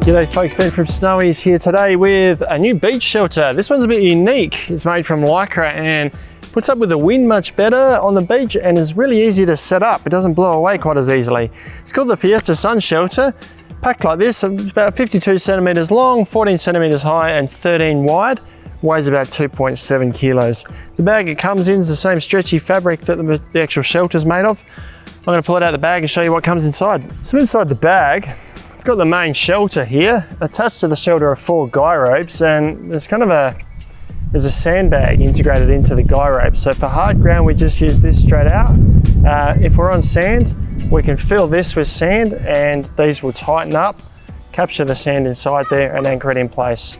G'day folks, Ben from Snowy's here today with a new beach shelter. This one's a bit unique. It's made from Lycra and puts up with the wind much better on the beach and is really easy to set up. It doesn't blow away quite as easily. It's called the Fiesta Sun Shelter. Packed like this, it's about 52 centimeters long, 14 centimeters high and 13 wide. Weighs about 2.7 kilos. The bag it comes in is the same stretchy fabric that the actual shelter's made of. I'm going to pull it out of the bag and show you what comes inside. So inside the bag, I've got the main shelter here. Attached to the shelter are 4 guy ropes, and there's a sandbag integrated into the guy rope. So for hard ground, we just use this straight out. If we're on sand, we can fill this with sand and these will tighten up, capture the sand inside there and anchor it in place.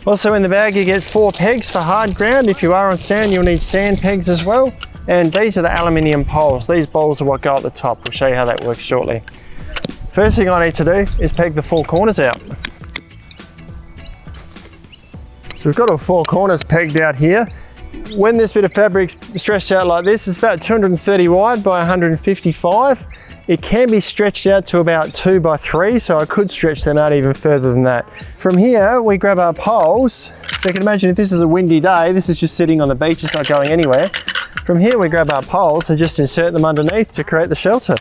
Also in the bag you get 4 pegs for hard ground. If you are on sand, you'll need sand pegs as well. And these are the aluminium poles. These poles are what go at the top. We'll show you how that works shortly. First thing I need to do is peg the 4 corners out. So we've got all 4 corners pegged out here. When this bit of fabric's stretched out like this, it's about 230 wide by 155. It can be stretched out to about 2 by 3, so I could stretch them out even further than that. From here, we grab our poles. So you can imagine if this is a windy day, this is just sitting on the beach, it's not going anywhere. From here, we grab our poles and just insert them underneath to create the shelter.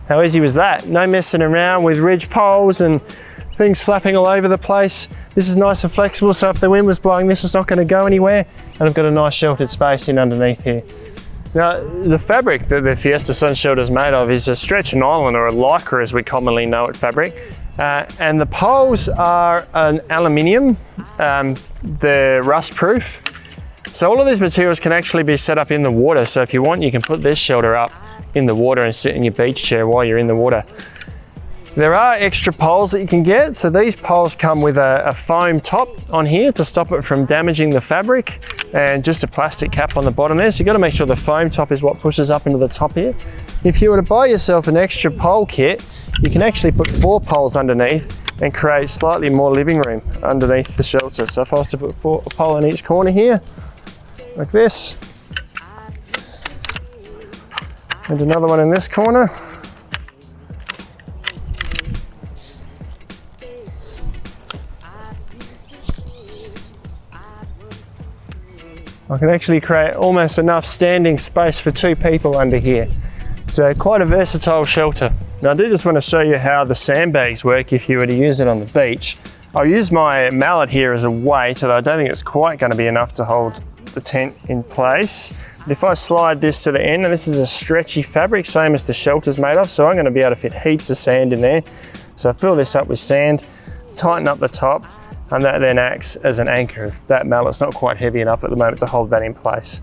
How easy was that? No messing around with ridge poles and things flapping all over the place. This is nice and flexible, so if the wind was blowing this, it's not going to go anywhere. And I've got a nice sheltered space in underneath here. Now, the fabric that the Fiesta Sun Shelter is made of is a stretch nylon, or a Lycra as we commonly know it fabric. And the poles are an aluminium, they're rust proof. So all of these materials can actually be set up in the water. So if you want, you can put this shelter up in the water and sit in your beach chair while you're in the water. There are extra poles that you can get. So these poles come with a foam top on here to stop it from damaging the fabric, and just a plastic cap on the bottom there. So you've got to make sure the foam top is what pushes up into the top here. If you were to buy yourself an extra pole kit, you can actually put 4 poles underneath and create slightly more living room underneath the shelter. So if I was to put a pole in each corner here, like this, and another one in this corner. I can actually create almost enough standing space for 2 people under here. So quite a versatile shelter. Now I do just want to show you how the sandbags work if you were to use it on the beach. I'll use my mallet here as a weight, although I don't think it's quite going to be enough to hold the tent in place. But if I slide this to the end, and this is a stretchy fabric, same as the shelter's made of, so I'm going to be able to fit heaps of sand in there. So I fill this up with sand, tighten up the top, and that then acts as an anchor. That mallet's not quite heavy enough at the moment to hold that in place.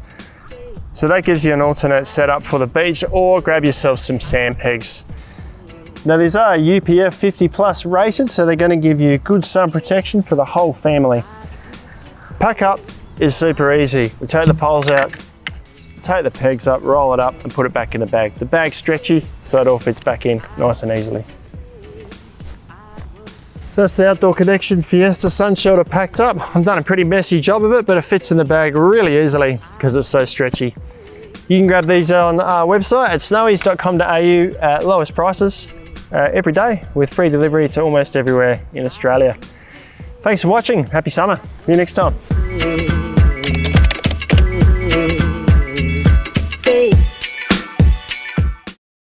So that gives you an alternate setup for the beach, or grab yourself some sand pegs. Now these are UPF 50 plus rated, so they're going to give you good sun protection for the whole family. Pack up is super easy. We take the poles out, take the pegs up, roll it up and put it back in the bag. The bag's stretchy, so it all fits back in nice and easily. That's the Outdoor Connection Fiesta Sun Shelter packed up. I've done a pretty messy job of it, but it fits in the bag really easily because it's so stretchy. You can grab these on our website at snowys.com.au at lowest prices every day, with free delivery to almost everywhere in Australia. Thanks for watching. Happy summer. See you next time.